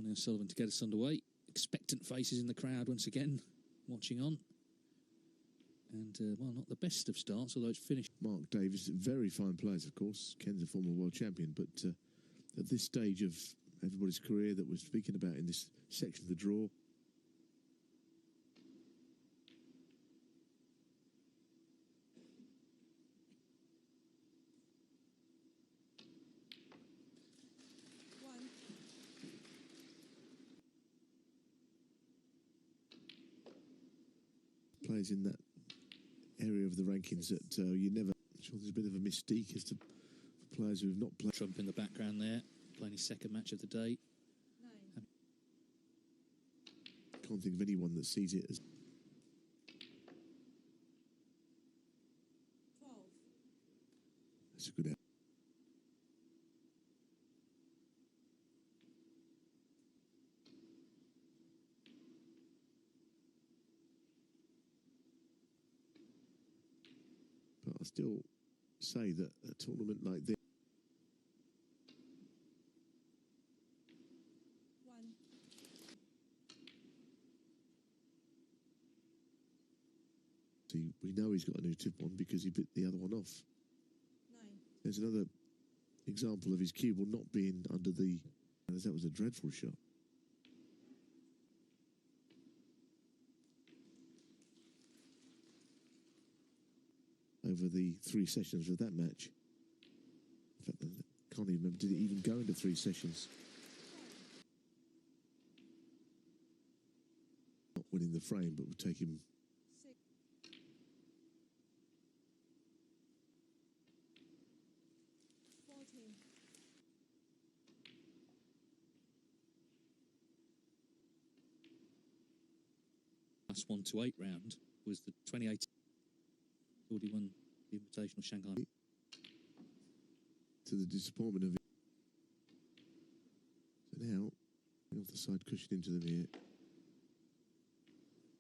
Ronnie O'Sullivan to get us underway. Expectant faces in the crowd once again, watching on. And, well, not the best of starts, although it's finished. Mark Davis, very fine players, of course. Ken's a former world champion, but at this stage of everybody's career that we're speaking about in this section of the draw, players in that area of the rankings that you never... I'm sure there's a bit of a mystique as to players who have not played. Trump in the background there, playing his second match of the day. Can't think of anyone that sees it as... 12. That's a good out. But I still say that a tournament like this, we know he's got a new tip on because he bit the other one off. 9. There's another example of his cue ball not being under the... That was a dreadful shot. Over the 3 sessions of that match. In fact, I can't even remember, did it even go into 3 sessions? Not winning the frame, but would take him... 6. 14. Last 1-8 round was the 2018. Already won the Invitational Shanghai. To the disappointment of it. So now, off the side cushion into them here.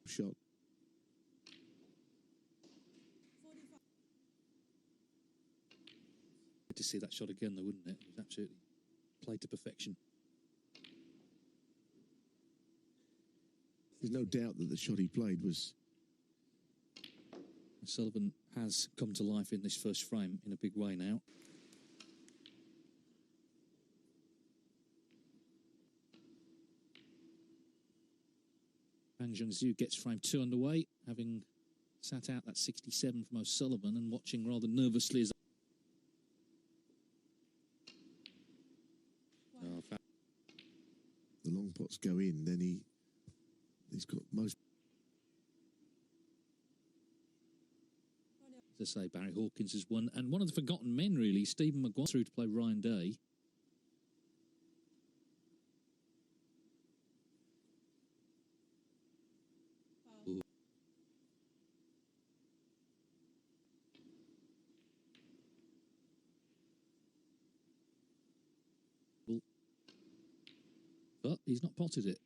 Shot. 45. Good to see that shot again, though, wouldn't it? It was absolutely played to perfection. There's no doubt that the shot he played was... O'Sullivan has come to life in this first frame in a big way now. Bang Zhengzhu gets frame 2 underway, having sat out that 67 from O'Sullivan and watching rather nervously as... The long pots go in, then he's got most... As I say, Barry Hawkins has won. And one of the forgotten men, really, Stephen Maguire, through to play Ryan Day. Wow. But he's not potted it.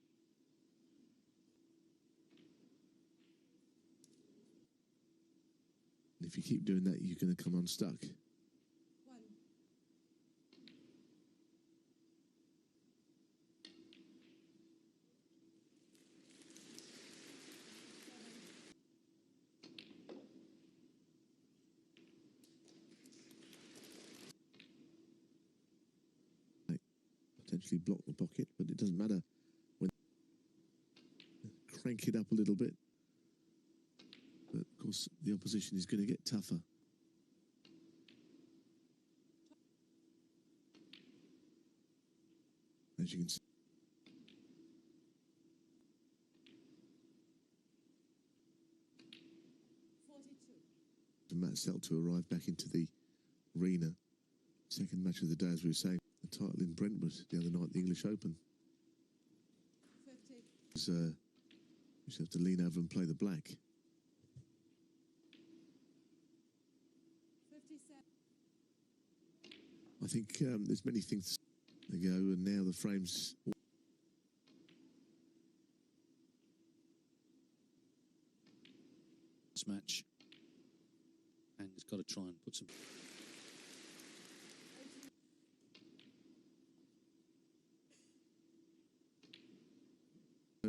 If you keep doing that, you're going to come unstuck. 1. Potentially block the pocket, but it doesn't matter when crank it up a little bit. But of course, the opposition is going to get tougher. As you can see. Matt Selt to arrive back into the arena. Second match of the day, as we were saying, the title in Brentwood the other night, the English Open. 50. You just have to lean over and play the black. 57. I think there's many things to go, and now the frames. This match. And he's got to try and put some...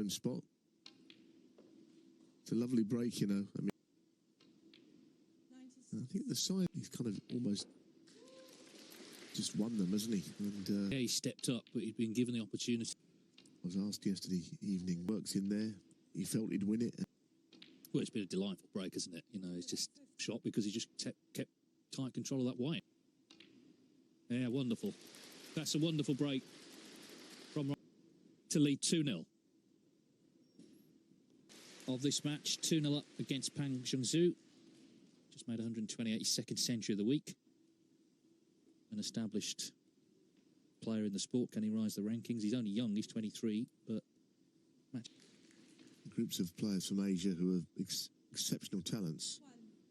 own spot. It's a lovely break, you know. I mean, 96. I think the side, he's kind of almost just won them, hasn't he? And Yeah, he stepped up, but he'd been given the opportunity. I was asked yesterday evening, works in there. He felt he'd win it. Well, it's been a delightful break, hasn't it? You know, it's just shot because he just kept tight control of that white. Yeah, wonderful. That's a wonderful break from to lead 2-0 of this match. 2-0 up against Pang Zhengzhou. Just made 128 second century of the week. An established player in the sport. Can he rise the rankings? He's only young. He's 23, but match. Groups of players from Asia who have exceptional talents.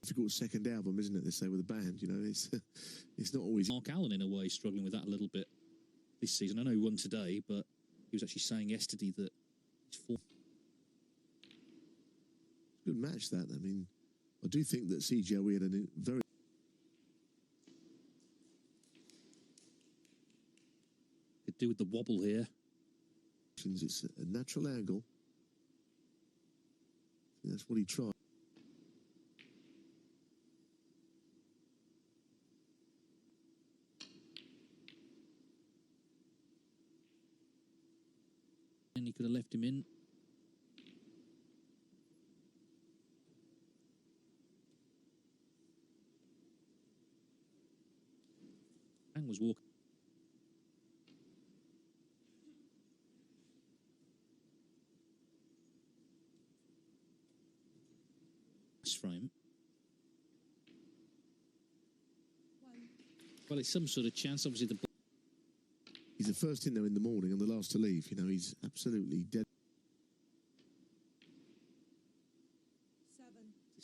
Difficult second album, isn't it? They say with a band, you know, it's not always. Mark Allen, in a way, struggling with that a little bit this season. I know he won today, but he was actually saying yesterday that he's Good match, that. I mean, I do think that CGOE had a very. could do with the wobble here. It's a natural angle. That's what he tried. And he could have left him in. Pang was walking. Frame. Well, it's some sort of chance. Obviously, He's the first in there in the morning and the last to leave. You know, he's absolutely dead. 7.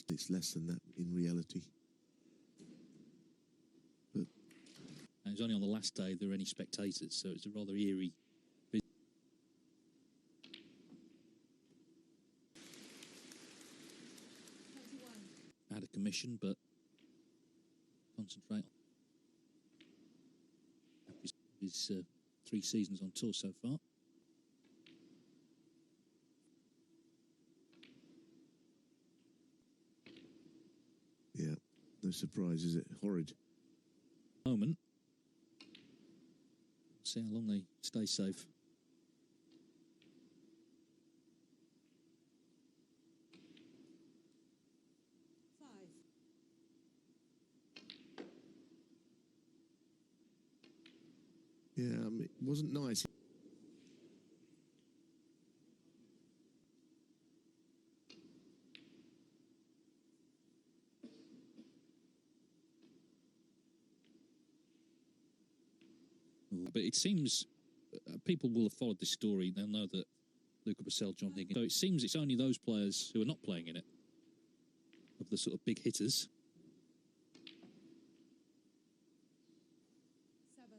It's less than that in reality. But it was only on the last day there were any spectators, so it's a rather eerie. Out of commission, but concentrate on his 3 seasons on tour so far. yeah, no surprise, is it? Horrid. Moment. See how long they stay safe. Yeah, it wasn't nice. But it seems people will have followed this story. They'll know that Luca Purcell, John Higgins. So it seems it's only those players who are not playing in it, of the sort of big hitters. 7.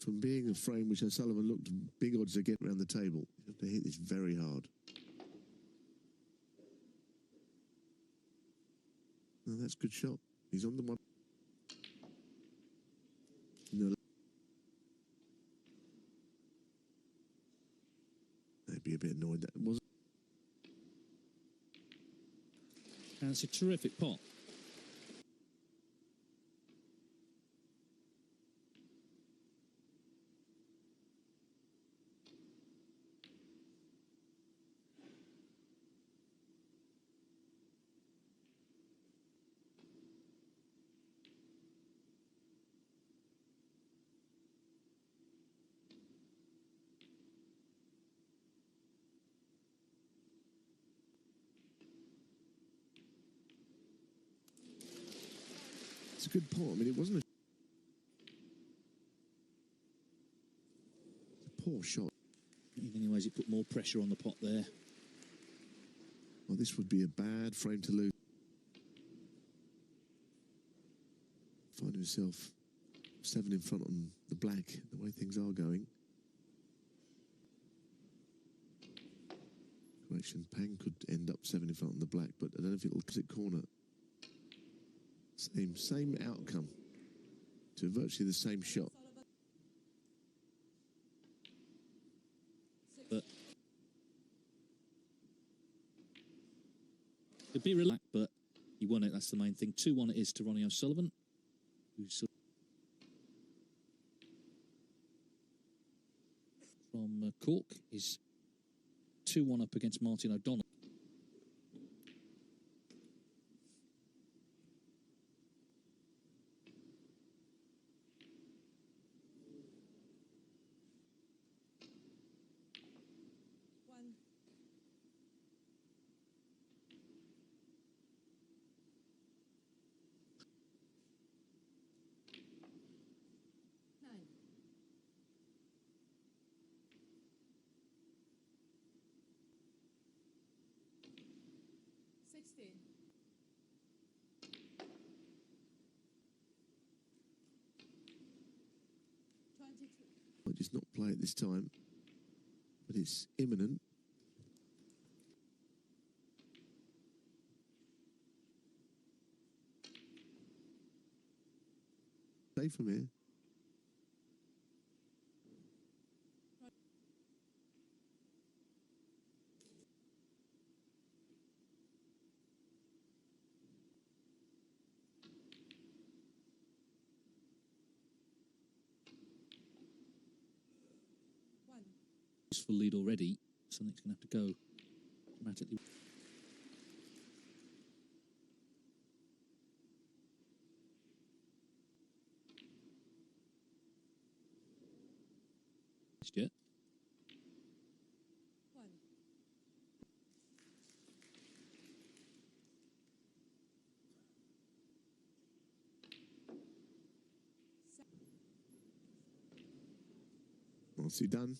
From being a frame which O'Sullivan looked big odds to get around the table, you have to hit this very hard. No, that's a good shot. He's on the one. No. They'd be a bit annoyed that it wasn't. And it's a terrific pot. It's a good pot. I mean, it wasn't a poor shot. In many ways, it put more pressure on the pot there. Well, this would be a bad frame to lose. Find himself 7 in front on the black, the way things are going. Correction, Pang could end up 7 in front on the black, but I don't know if it'll exit corner. Same outcome to virtually the same shot. But it'd be relaxed, but he won it. That's the main thing. 2-1 it is to Ronnie O'Sullivan, who's from Cork, is 2-1 up against Martin O'Donnell. One. Nine. Sixteen. 22. Might just not play it this time, but it's imminent. Play from here. One. Full lead already. Something's going to have to go dramatically. Yet. One. What's he done?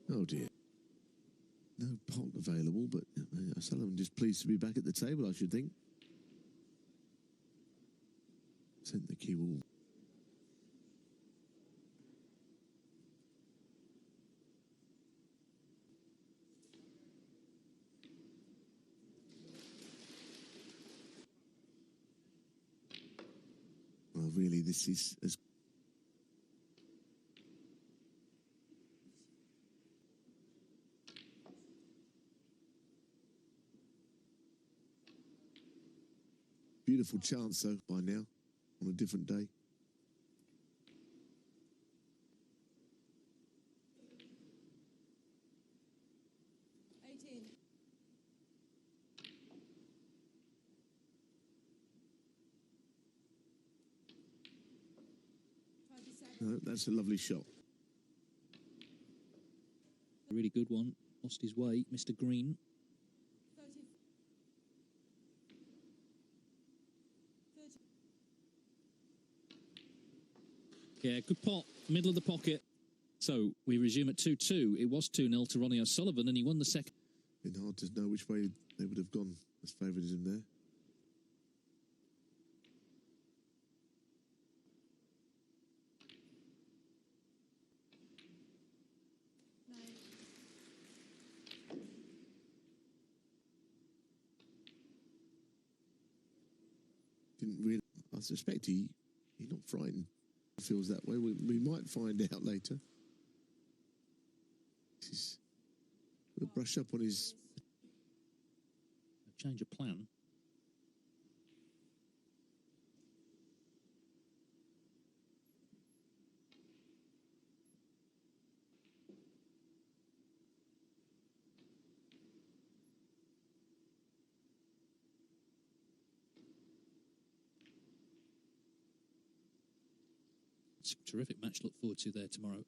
Oh dear. No pot available, but O'Sullivan just pleased to be back at the table, I should think. Sent the cue all. Well, really, this is as beautiful chance, though, by now, on a different day. No, that's a lovely shot. A really good one. Lost his way, Mr. Green. 30. 30. Yeah, good pot. Middle of the pocket. So we resume at 2-2. It was 2-0 to Ronnie O'Sullivan, and he won the second. Been hard to know which way they would have gone as favouritism there. Didn't really. I suspect he's not frightened. He feels that way. We might find out later. He's going to brush up on his. Change of plan. It's a terrific match to look forward to there tomorrow.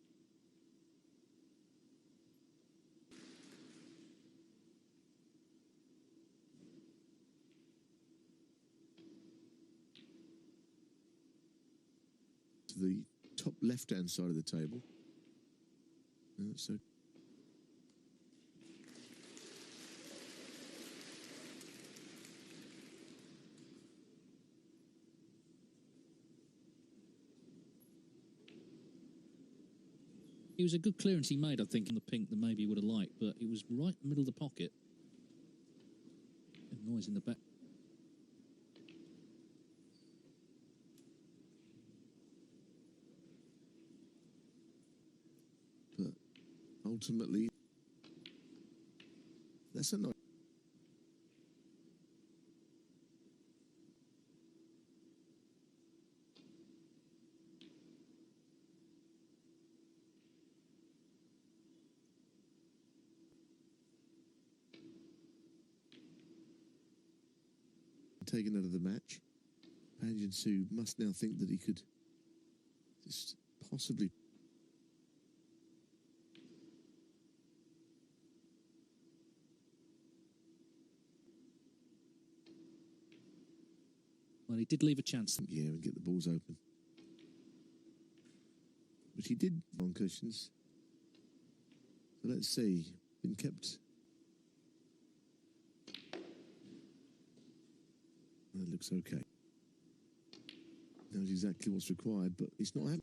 To the top left-hand side of the table. So. It was a good clearance he made, I think, in the pink than maybe he would have liked, but it was right in the middle of the pocket. And noise in the back. But ultimately, that's a nice. Taken out of the match. Pang Jung-soo must now think that he could just possibly. Well, he did leave a chance. Yeah, and get the balls open. But he did on cushions. So let's see. Been kept. That looks okay. Knows exactly what's required, but it's not happening.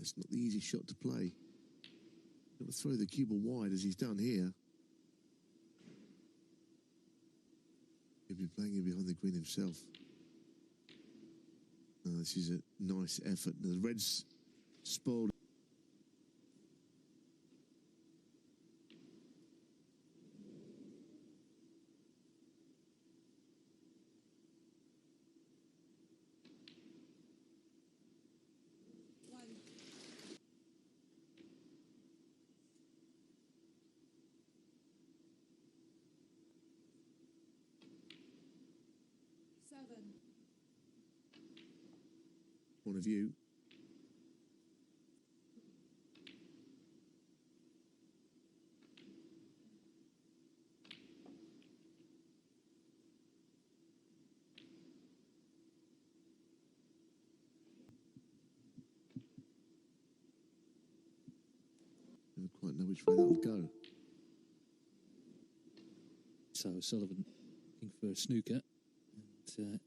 It's not the easiest shot to play. Got to throw the cue ball wide as he's done here. He'll be playing it behind the green himself. This is a nice effort. The Reds spoiled. One. 7. Point of view. Never quite know which way that'll go. So O'Sullivan looking for a snooker. And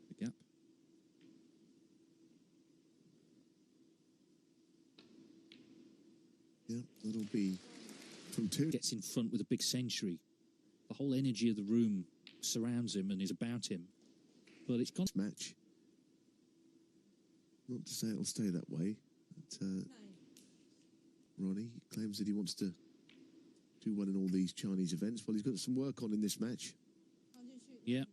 the gap. Yeah, that'll be from 2. Gets in front with a big century. The whole energy of the room surrounds him and is about him. But it's gone. Match. Not to say it'll stay that way. But, 9. Ronnie claims that he wants to do well in all these Chinese events. Well, he's got some work on in this match. Pang Jung-soo. Yeah.